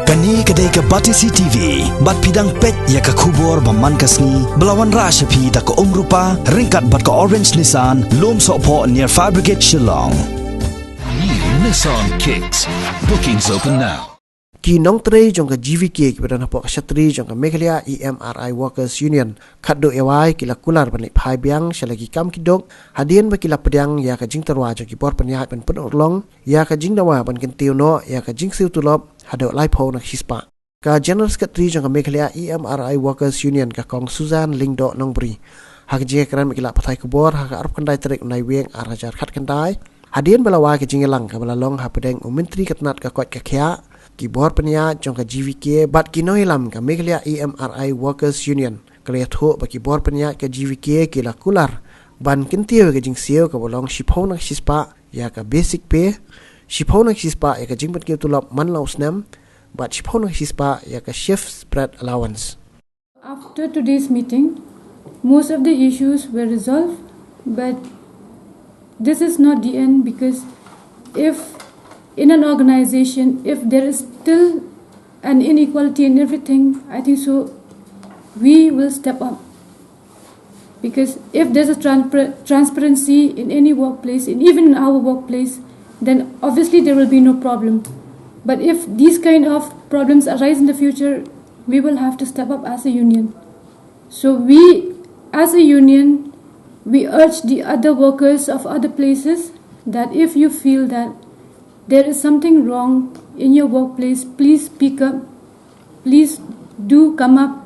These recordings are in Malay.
Kani kedai ke Batisi TV, bat pidang pet ya ke kubur baman kasni, belawan rashapi da ke rupa, ringkat bat ke Orange Nissan, lom sokpo near Fire Brigade Shillong. New Nissan Kicks. Bookings open now. Ki nong tre jong ka GVK ki beran hapok Kshatri jong ka Meghalaya EMRI Workers Union kaddo ewai kila kular panik phai biang selagi kam kidok hadien ba kila pediang ya ka jing terwa jong ki bor penyahat pen pen urlong ya ka jing dawa pan kentiu no ya ka jing siu tulop hado lai pho nak hispa ka General Secretary jong ka Meghalaya EMRI Workers Union ka kong Susan Lingdo Nongbri hak je kran kila pathai ku bor hak arp kandai trek nai weng arajar khat kandai hadien balawa ka jing elang ka balalong ha pedeng menteri katnat ka kot ka khia Kibor penia jong ka GVK bat kinoilam ka Meghalaya EMRI Workers Union kaliat ho ba kibor penia ka GVK kila kular ban kintiu ka jing sieu ka bolong shipon nak sispa ya ka basic pay shipon nak sispa ya ka jing pat ki tulap man laus nam bat shipon nak sispa ya ka shift spread allowance. After today's meeting, most of the issues were resolved, but this is not the end, because if in an organization, if there is still an inequality in everything, I think so we will step up. Because if there's a transparency in any workplace, and even in our workplace, then obviously there will be no problem. But if these kind of problems arise in the future, we will have to step up as a union. So we, as a union, we urge the other workers of other places that if you feel that there is something wrong in your workplace, please speak up. Please do come up,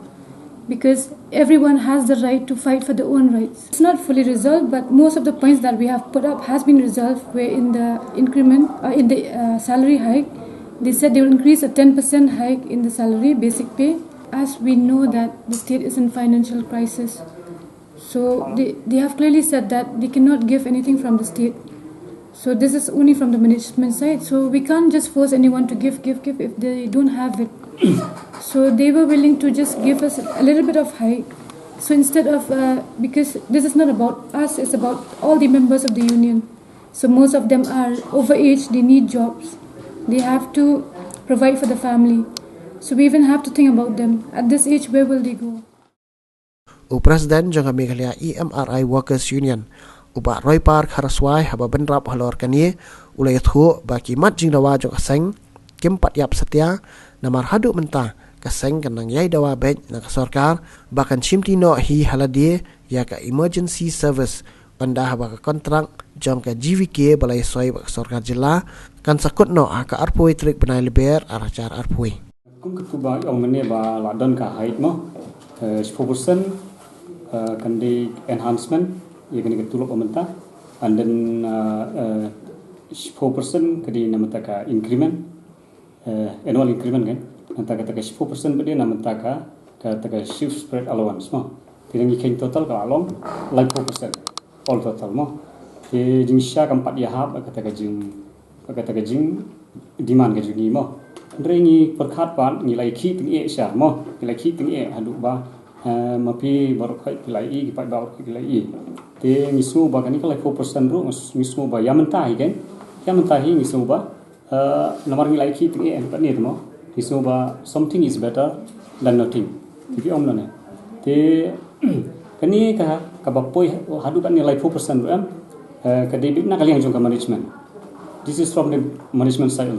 because everyone has the right to fight for their own rights. It's not fully resolved, but most of the points that we have put up has been resolved. Where in the increment, in the salary hike, they said they will increase a 10% hike in the salary, basic pay, as we know that the state is in financial crisis. So they have clearly said that they cannot give anything from the state. So this is only from the management side. So we can't just force anyone to give if they don't have it. So they were willing to just give us a little bit of hike. So instead of, because this is not about us, it's about all the members of the union. So most of them are overage, they need jobs. They have to provide for the family. So we even have to think about them. At this age, where will they go? President jong ka Meghalaya EMRI Workers Union Uba Roy Park Haraswai haba benrap halor kanie ulai thu baki mat jing dawa jok aseng kempat yap setia namar hadu mentah kaseng kanang yai dawa bej na sarkar bahkan chimti no hi haladie ya ka emergency service panda haba ka kontrak jong ka GVK balai soi ba sarkar jilla kan sakut no ka arpoi trik benai leber aracar arpoi kum ku ba ong ne ba la don ka hait mo 10% kan di enhancement ia kena ketuluk pemerintah, and then 4% kedi namata ka increment, annual increment kan, nanti kata 4% berde namata ka shift spread allowance mo, jadi ni total ka along like 4% all total mo, jadi jing sya kampat dia hab kata ka jing demand ka jing mo, ndre ni perkhat pan nilai ki ting e sya mo, nilai ki ting e hadu ba mapi baru kai pilai i kipai baru pilai i te ngisu ba kan kalau 4% ru ngisu ba yang mentahi kan yang mentahi ngisu ba nomor nilai ki ting e kan ni mo ngisu ba something is better than nothing tapi om lana te kani ka bapoi hadu kan nilai 4% ru am ka debit na kali yang jong ka management, this is from the management side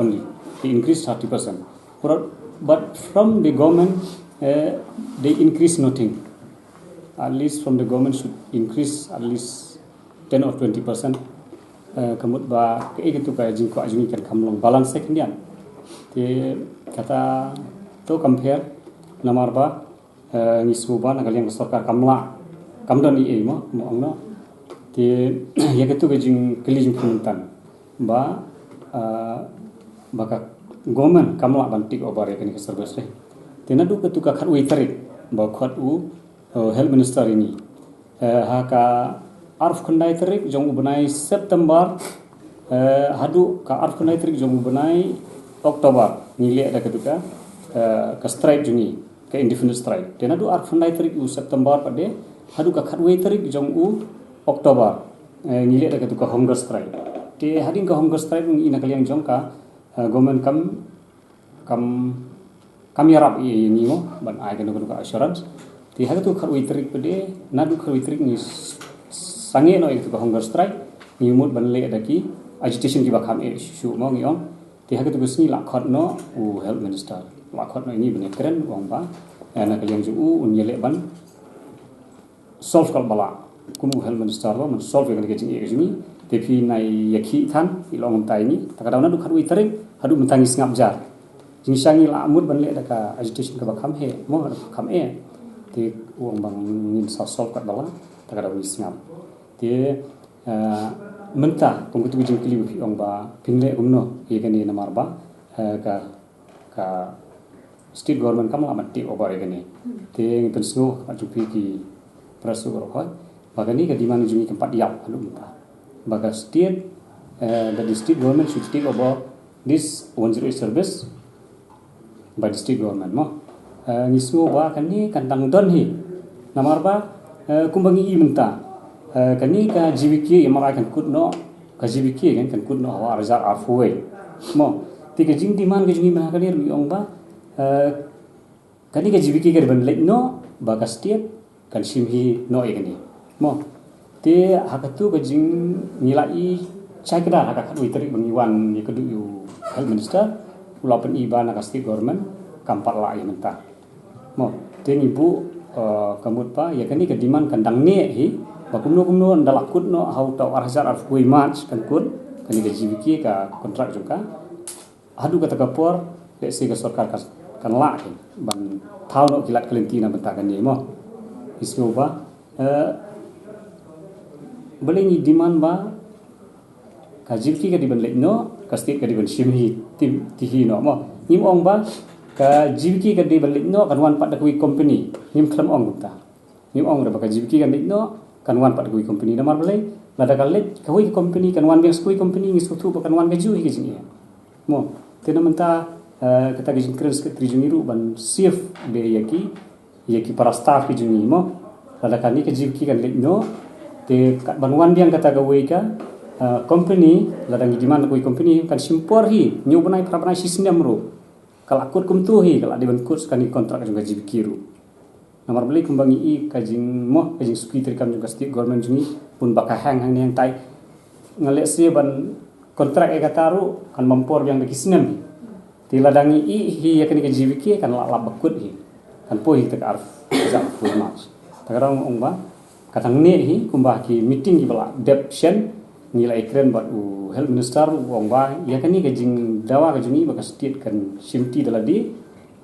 only they increase 30%, but from the government they increase nothing. At least from the government should increase at least 10 or 20%. Kamut ba ke gitu ka jing ko ajungi kan kamlong balance sekendian. Te kata to compare namar ba ngisu ba nagal yang sarkar kamla kamdan i mo angno te ya gitu ka jing keli jing pementan ba baka government kamla bantik obar ya kan ke service re. Tenadu ketuka khat ui tarik ba khat u health minister ini haka arf khandai tarik jong ubnai September hadu ka arf khandai tarik jong ubnai Oktober nile ada ketuka ka strike jungi ka indefinite strike tenadu arf khandai tarik u September pade hadu ka khat ui tarik jong u Oktober nile ada ketuka hunger strike te hading ka hunger strike ina kaliang jong ka government kam kami harap ini mo ban ai kan ko assurance ti ha tu kharui trik pede na du kharui trik ni sange no itu ko hunger strike ni mut ban le daki agitation ki bakam issue mo ngi on ti ha tu sni la khot no u health minister la khot no ini bene keren wong ba na ka yang ju un yele ban solve kal bala kumu health minister lo man solve kan ke jing e jumi tapi nai yakhi than ilong tai ni takadau na du kharui trik hadu mentangis ngap jar jing sangi la amut ban le daka agitation ka bakam he mo bakam ti uang bang nin solve kat bala takadau ni ngap ti mentah pengkutu jing kili uang ba pinle umno ye kan ni namar ba ka state government kam amat ti over ye kan ni ti ngipen sngo ajupi ki prasu ro khoi bagani ka dimana jungi tempat diap alu mentah baga state the state government should take over this 108 service by the state government mo ngismo ba kan ni kandang don hi namar ba kumbangi i mentah kani ka GVK MRI kan kut no ka GVK kan kut no hawa arjar afwe mo ti ka jing diman ka jungi mana kalir mi ong ba kani ka GVK ka ban lek no ba ka state kan simhi no e kani mo ti hakatu ka jing nilai chai kada haka kadui tarik bangiwan ni kedu yu health minister ulapan iba na ka state government kampat la ya mentah mo ti ibu kamut pa ya kani ka diman kandang ne hi bakumno ndalakut no how to arhazar of we match kan kun kani ga GVK ka kontrak juga adu kata kapor le se ga sarkar kan la ban thau no kilat kalentina bentakan ni mo ismo ba boleh ni demand ba ka GVK ka diban le no ka state ka diban simhi tihi no mo nim ong ba ka GVK ka diban le no kan wan pat da kui company nim klam ong ta nim ong ra ba ka GVK ka le no kan wan pat kui company namar balai lada kalet kui company kan wan bes kui company ngi sutu kan wan gaju hi gini mo tena menta kata gijin kres ke trijuniru ban safe de yaki para staff ki juni mo lada kani ke jivki kan le no te ban wan biang kata ga wei ka company lada ngi diman kui company kan simpor hi nyu banai pra sistem ro kala kut kum tu hi kala di ban kut kan kontrak juga jivki ru namar beli kumbangi i kajing mo kajing suki terkam juga state government jungi pun baka hang yang tai ngalek sia ban kontrak e kataru kan mampor yang de kisnem ti ladangi i hi yakni ke GVK kan la bakut hi kan po hi tak arf za fu mas tagarang ongba katang ne hi kumbah ki meeting ki bala deption nilai keren bat u health minister ongba yakni kajing dawa kajungi baka state kan simti daladi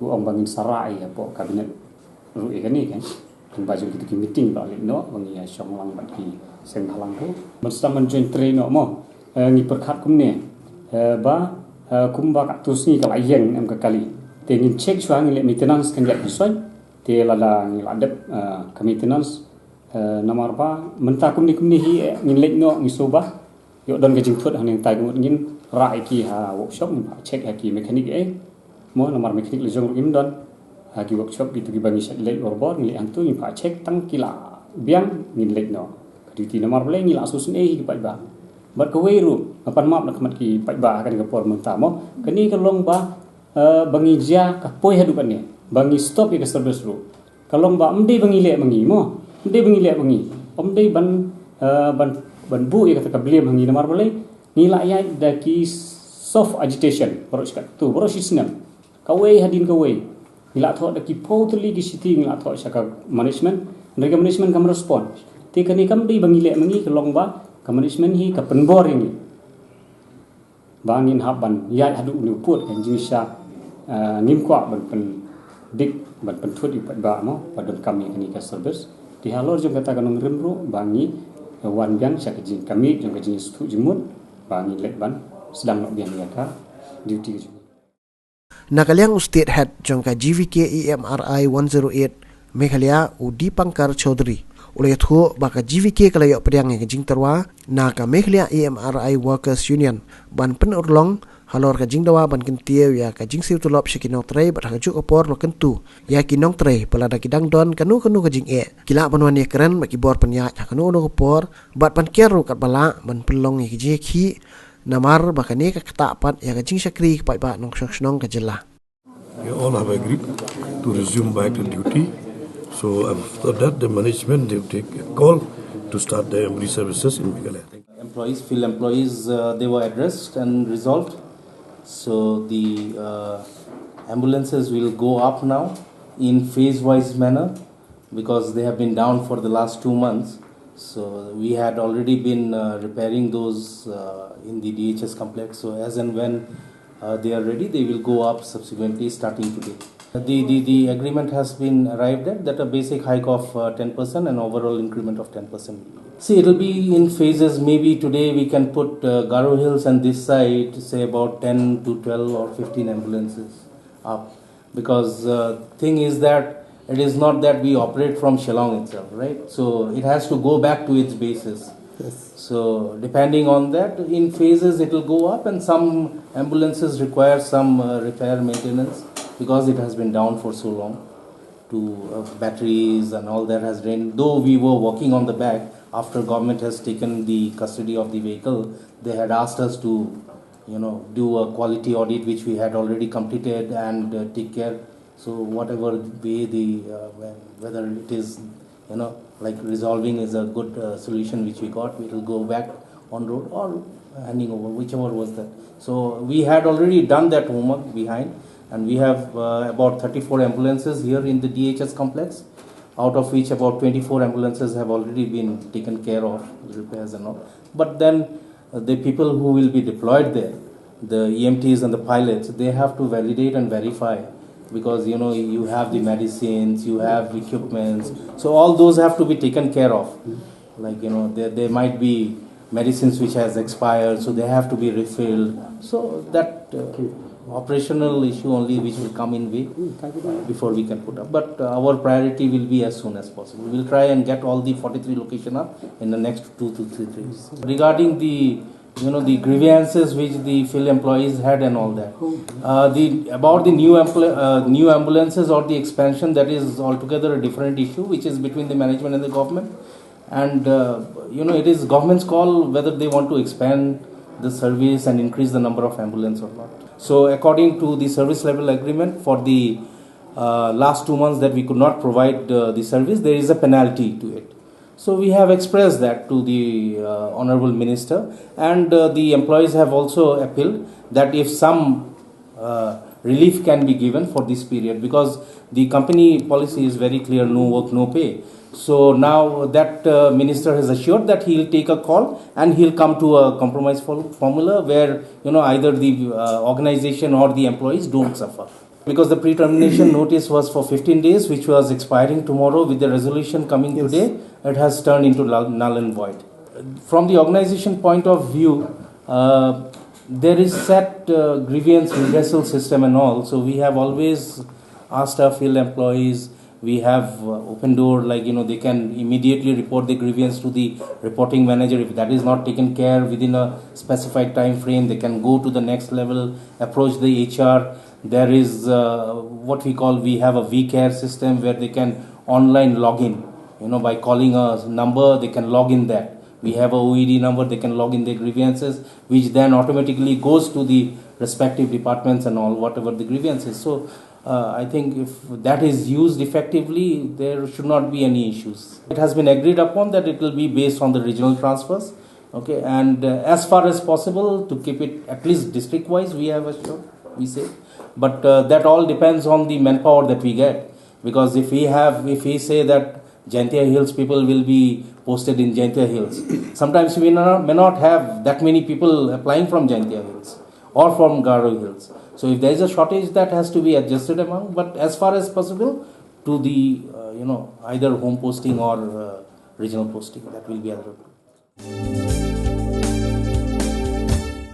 u ongba ngin sarai apo kabinet ru ikani kan baju kita ki meeting ba le no wangi ya syong lang bat ki seng halang tu bersama join train no mo ngi perkhat kum ne ba kum ba ka tusni kala yeng am ka kali te ngin check chwa ngi le maintenance kan ya soi te lala ngi ladep ka maintenance namar ba menta kum ni hi ngin le no ngi so ba yo don ga jing thut han tai kum ngin ra ki ha workshop ni check ha ki mechanic mo namar mechanic le jong ngin don hagi workshop itu ki bangi set lek orbor ngi antu ni pa check tang kila biang ngi lek no kaditi namar boleh ngi la susun ki pa ba bat ko weiru apan map nak mat ki pa ba kan ke por mentamo kani ka long ba bangi ja ka poi hadu kan ni bangi stop ke service ru kalong ba amde bangi lek bangi mo amde bangi lek bangi amde ban bu ya ka beli bangi namar boleh ni la ya da ki soft agitation baru skat tu baru sistem kawai hadin kawai nila thok da ki totally ki city nila thok saka management mereka management kam respond te kani kam dei bangi le mangi kelong ba ka management hi ka penbor ini bangin haban ya hadu nu put kan jinsa nim kwa ban pen dik ban pen thut ipat ba mo padon kami kani ka service di halor jong kata kanong remro bangi wan biang saka jing kami jong ka jing stu jimut bangi le ban sedang nok biang ya ka duty Nakaliang state head jongka GVK EMRI 108 Meghalaya Udi Pankar Chaudhary ulay thu baka GVK kalayok pediang yang jing terwa naka Meghalaya EMRI Workers Union ban penurlong halor ka jing dawa ban kentiau ya ka jing siu tulop shikinong tray bat hajuk opor lo kentu ya kinong tray pelada kidang don kanu ka jing kila panwan ya keren baki bor penya kanu opor bat pan keru kat bala ban pelong ya ki namar bakani ka katapat ya ka jing syakri ka pa nong syong ka jela We all have agreed to resume back to duty. So after that, the management they will take a call to start the ambulance services in Meghalaya. Employees, field employees, they were addressed and resolved. So the ambulances will go up now in phase-wise manner because they have been down for the last 2 months. So we had already been repairing those in the DHS complex. So as and when they are ready, they will go up subsequently starting today. The agreement has been arrived at that a basic hike of 10% and overall increment of 10%. See, it will be in phases. Maybe today we can put Garo Hills and this side, say about 10 to 12 or 15 ambulances up. Because thing is that it is not that we operate from Shillong itself, right? So it has to go back to its basis. Yes. So depending on that, in phases it will go up, and some ambulances require some repair maintenance because it has been down for so long. To batteries and all that has drained. Though we were working on the back, after government has taken the custody of the vehicle, they had asked us to, do a quality audit, which we had already completed and take care. So whatever way whether it is, like resolving is a good solution which we got, we will go back on road or handing over, whichever was that. So we had already done that homework behind, and we have about 34 ambulances here in the DHS complex, out of which about 24 ambulances have already been taken care of, repairs and all. But then the people who will be deployed there, the EMTs and the pilots, they have to validate and verify, because you have the medicines, you have equipments, so all those have to be taken care of. Like there might be medicines which has expired, so they have to be refilled. So that operational issue only which will come in way before we can put up. But our priority will be as soon as possible. We'll try and get all the 43 location up in the next 2 to 3 days. Regarding the the grievances which the field employees had and all that. About the new ambulances or the expansion, that is altogether a different issue, which is between the management and the government. And it is government's call whether they want to expand the service and increase the number of ambulance or not. So according to the service level agreement, for the last 2 months that we could not provide the service, there is a penalty to it. So we have expressed that to the Honorable Minister, and the employees have also appealed that if some relief can be given for this period, because the company policy is very clear, no work, no pay. So now that minister has assured that he will take a call and he'll come to a compromise formula where either the organization or the employees don't suffer. Because the pre-termination notice was for 15 days, which was expiring tomorrow, with the resolution coming today, it has turned into null and void. From the organization point of view, there is set grievance redressal system and all. So we have always asked our field employees, we have open door, like they can immediately report the grievance to the reporting manager. If that is not taken care within a specified time frame, they can go to the next level, approach the HR. There is we have a VCare system where they can online log in. By calling a number, they can log in that. We have a OED number, they can log in their grievances, which then automatically goes to the respective departments and all, whatever the grievances. So I think if that is used effectively, there should not be any issues. It has been agreed upon that it will be based on the regional transfers. Okay, and as far as possible to keep it at least district wise, we have assured, we say. But that all depends on the manpower that we get. Because if we say that Jaintia Hills people will be posted in Jaintia Hills, sometimes we may not have that many people applying from Jaintia Hills or from Garo Hills. So if there is a shortage, that has to be adjusted among. But as far as possible, to the either home posting or regional posting, that will be other.